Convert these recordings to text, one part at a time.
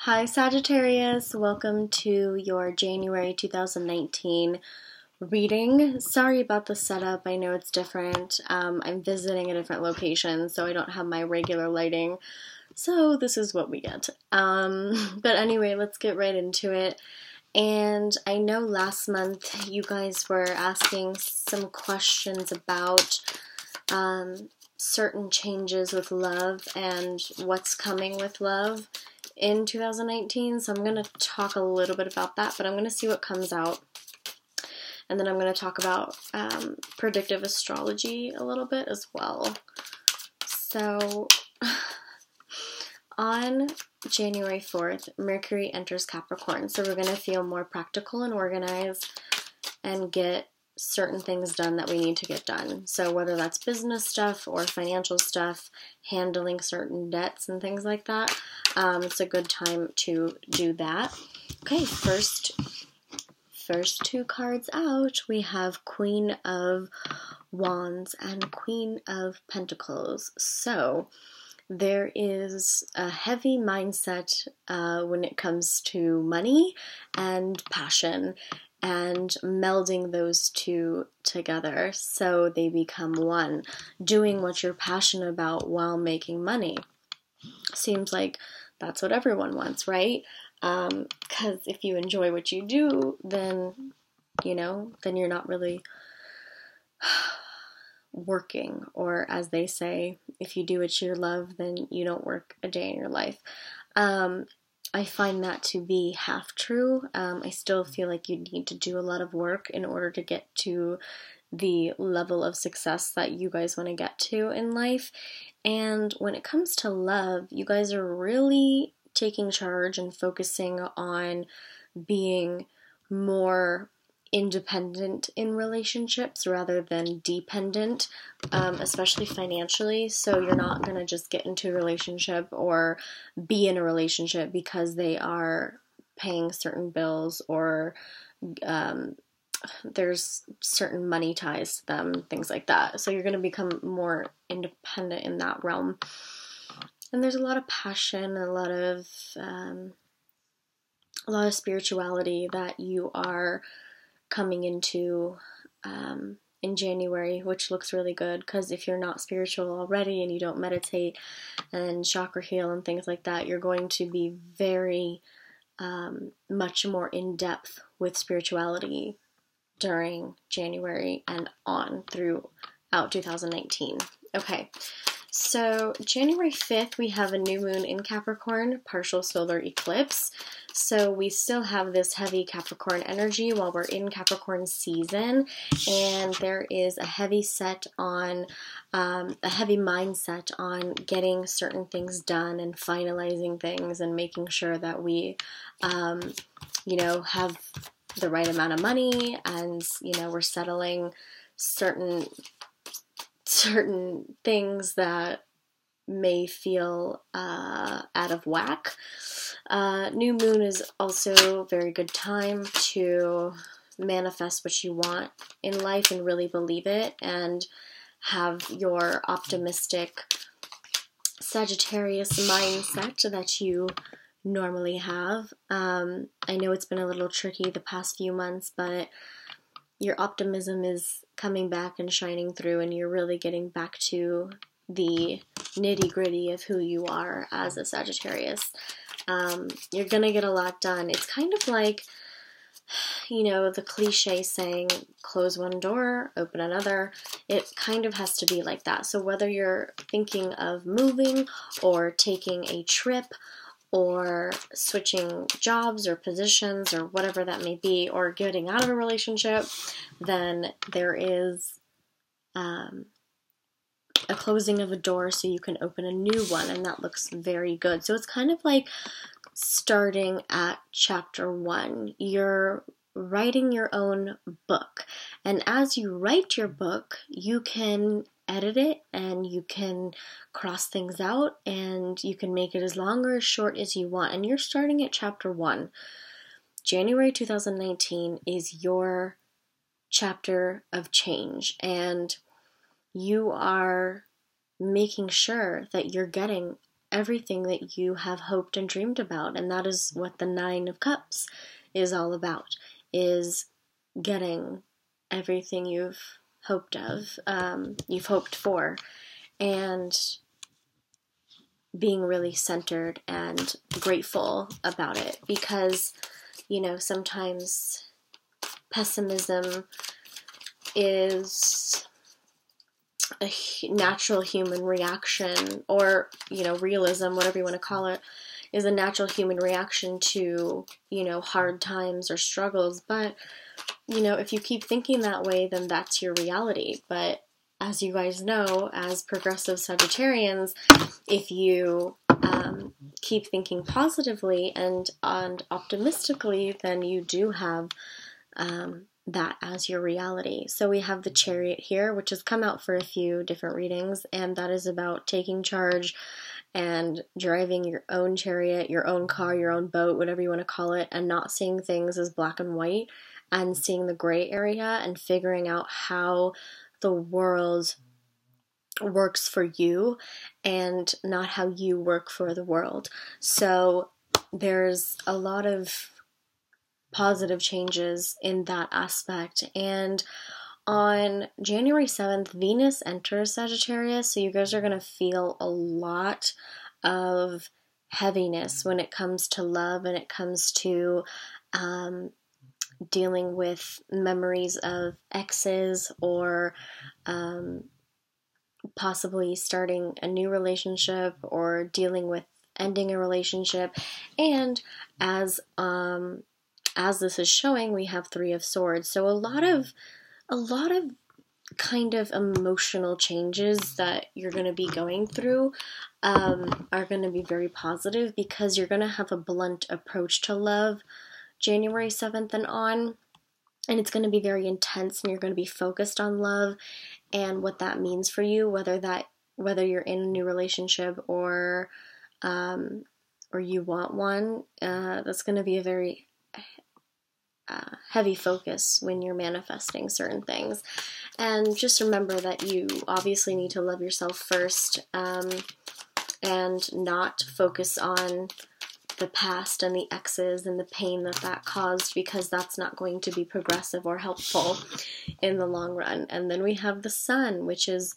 Hi Sagittarius, welcome to your January 2019 reading. Sorry about the setup, I know it's different. I'm visiting a different location, so I don't have my regular lighting, so this is what we get. But anyway, let's get right into it. And I know last month you guys were asking some questions about certain changes with love and what's coming with love in 2019, so I'm going to talk a little bit about that, but I'm going to see what comes out, and then I'm going to talk about predictive astrology a little bit as well. So, on January 4th, Mercury enters Capricorn, so we're going to feel more practical and organized and get certain things done that we need to get done. So whether that's business stuff or financial stuff, handling certain debts and things like that, it's a good time to do that. Okay, first two cards out, we have Queen of Wands and Queen of Pentacles. So there is a heavy mindset when it comes to money and passion, and melding those two together so they become one. Doing what you're passionate about while making money. Seems like that's what everyone wants, right? Because if you enjoy what you do, then, then you're not really working. Or as they say, if you do what you love, then you don't work a day in your life. I find that to be half true. I still feel like you need to do a lot of work in order to get to the level of success that you guys want to get to in life. And when it comes to love, you guys are really taking charge and focusing on being more independent in relationships rather than dependent, especially financially. So you're not going to just get into a relationship or be in a relationship because they are paying certain bills or there's certain money ties to them, things like that. So you're going to become more independent in that realm. And there's a lot of passion and a lot of spirituality that you are coming into in January, which looks really good, because if you're not spiritual already and you don't meditate and chakra heal and things like that, you're going to be very much more in depth with spirituality during January and on throughout 2019. Okay, so January 5th, we have a new moon in Capricorn, partial solar eclipse. So we still have this heavy Capricorn energy while we're in Capricorn season, and there is a heavy mindset on getting certain things done and finalizing things and making sure that we, have the right amount of money, and we're settling certain things that may feel out of whack. New moon is also a very good time to manifest what you want in life and really believe it and have your optimistic Sagittarius mindset that you normally have. I know it's been a little tricky the past few months, but your optimism is coming back and shining through, and you're really getting back to the nitty-gritty of who you are as a Sagittarius. You're gonna get a lot done. It's kind of like, the cliche saying, close one door, open another. It kind of has to be like that. So whether you're thinking of moving or taking a trip or switching jobs or positions or whatever that may be, or getting out of a relationship, then there is a closing of a door so you can open a new one, and that looks very good. So it's kind of like starting at chapter 1. You're writing your own book, and as you write your book, you can edit it and you can cross things out and you can make it as long or as short as you want, and you're starting at chapter 1. January 2019 is your chapter of change, and you are making sure that you're getting everything that you have hoped and dreamed about. And that is what the 9 of Cups is all about, is getting everything you've hoped for, and being really centered and grateful about it, because, sometimes pessimism is a natural human reaction, or, realism, whatever you want to call it, is a natural human reaction to, hard times or struggles. But, if you keep thinking that way, then that's your reality. But as you guys know, as progressive Sagittarians, if you keep thinking positively and optimistically, then you do have that as your reality. So we have the Chariot here, which has come out for a few different readings, and that is about taking charge and driving your own chariot, your own car, your own boat, whatever you want to call it, and not seeing things as black and white, and seeing the gray area and figuring out how the world works for you and not how you work for the world. So there's a lot of positive changes in that aspect. And on January 7th, Venus enters Sagittarius, so you guys are going to feel a lot of heaviness when it comes to love, and it comes to dealing with memories of exes, or possibly starting a new relationship, or dealing with ending a relationship. And as this is showing, we have 3 of Swords. So a lot of kind of emotional changes that you're going to be going through are going to be very positive, because you're going to have a blunt approach to love January 7th and on, and it's going to be very intense, and you're going to be focused on love and what that means for you, whether you're in a new relationship or you want one. That's going to be a very heavy focus when you're manifesting certain things. And just remember that you obviously need to love yourself first, and not focus on the past and the exes and the pain that caused, because that's not going to be progressive or helpful in the long run. And then we have the Sun, which is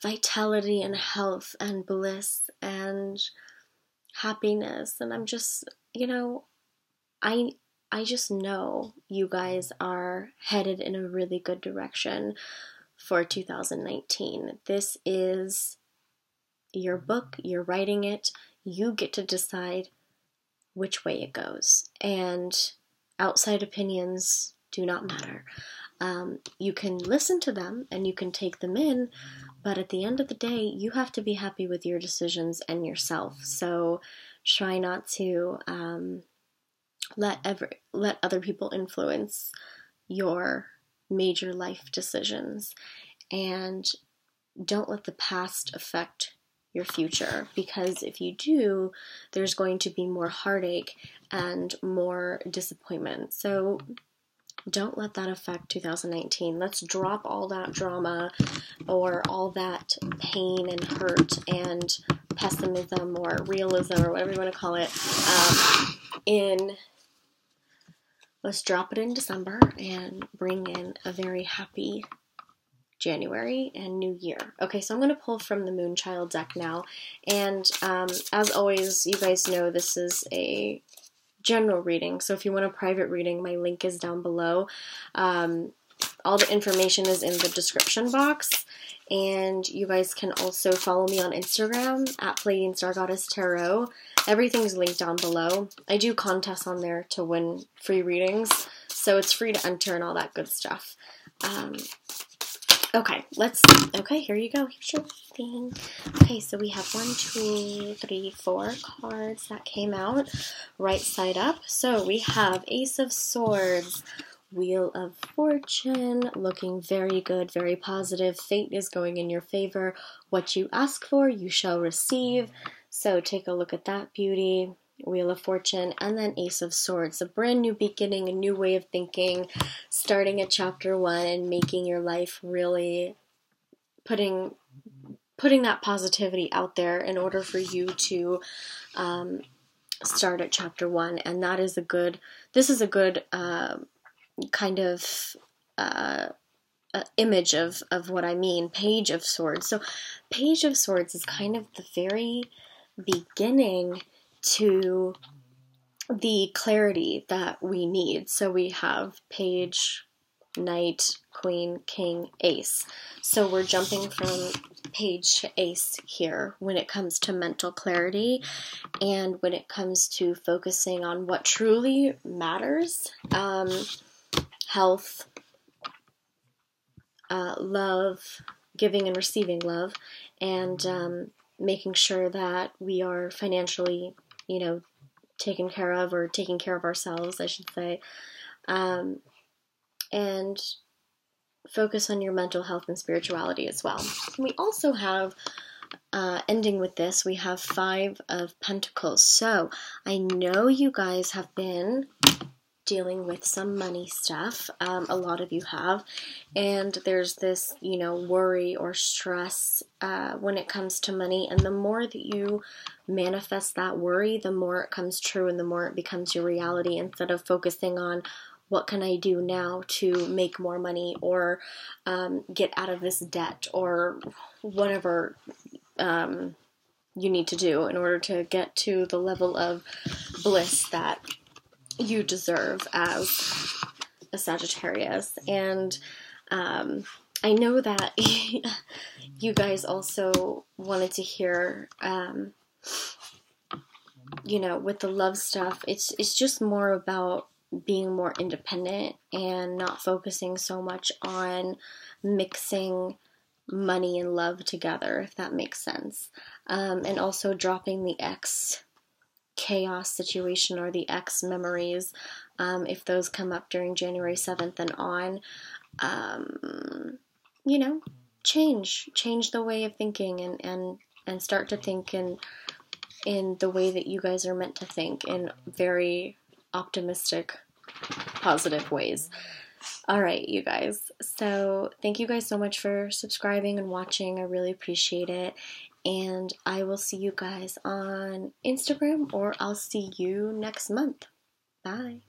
vitality and health and bliss and happiness. And I'm just, I just know you guys are headed in a really good direction for 2019. This is your book, you're writing it, you get to decide which way it goes, and outside opinions do not matter. You can listen to them and you can take them in, but at the end of the day, you have to be happy with your decisions and yourself. So try not to let other people influence your major life decisions, and don't let the past affect your future, because if you do, there's going to be more heartache and more disappointment. So don't let that affect 2019. Let's drop all that drama or all that pain and hurt and pessimism or realism or whatever you want to call it let's drop it in December and bring in a very happy January and New Year. Okay, so I'm going to pull from the Moonchild deck now, and as always, you guys know this is a general reading, so if you want a private reading, my link is down below. All the information is in the description box, and you guys can also follow me on Instagram at Pleiadian Star Goddess Tarot. Everything's linked down below. I do contests on there to win free readings, so it's free to enter and all that good stuff. Okay, here you go. Here's your thing. Okay, so we have 1, 2, 3, 4 cards that came out right side up. So we have Ace of Swords, Wheel of Fortune, looking very good, very positive. Fate is going in your favor. What you ask for, you shall receive. So take a look at that beauty. Wheel of Fortune, and then Ace of Swords, a brand new beginning, a new way of thinking, starting at chapter 1 and making your life really putting putting that positivity out there in order for you to start at chapter 1. And that is this is a good kind of image of what I mean. Page of Swords. So Page of Swords is kind of the very beginning to the clarity that we need. So we have Page, Knight, Queen, King, Ace. So we're jumping from Page to Ace here when it comes to mental clarity and when it comes to focusing on what truly matters. Health, love, giving and receiving love, and making sure that we are financially, taken care of, or taking care of ourselves, I should say. And focus on your mental health and spirituality as well. We also have, ending with this, we have 5 of Pentacles. So I know you guys have been dealing with some money stuff. A lot of you have. And there's this, worry or stress when it comes to money. And the more that you manifest that worry, the more it comes true and the more it becomes your reality, instead of focusing on what can I do now to make more money, or get out of this debt, or whatever you need to do in order to get to the level of bliss that you deserve as a Sagittarius. And I know that you guys also wanted to hear, with the love stuff, it's just more about being more independent and not focusing so much on mixing money and love together, if that makes sense. And also dropping the ex chaos situation or the ex memories, if those come up during January 7th and on. Change the way of thinking and start to think in the way that you guys are meant to think, in very optimistic, positive ways. Alright, you guys. So thank you guys so much for subscribing and watching. I really appreciate it. And I will see you guys on Instagram, or I'll see you next month. Bye.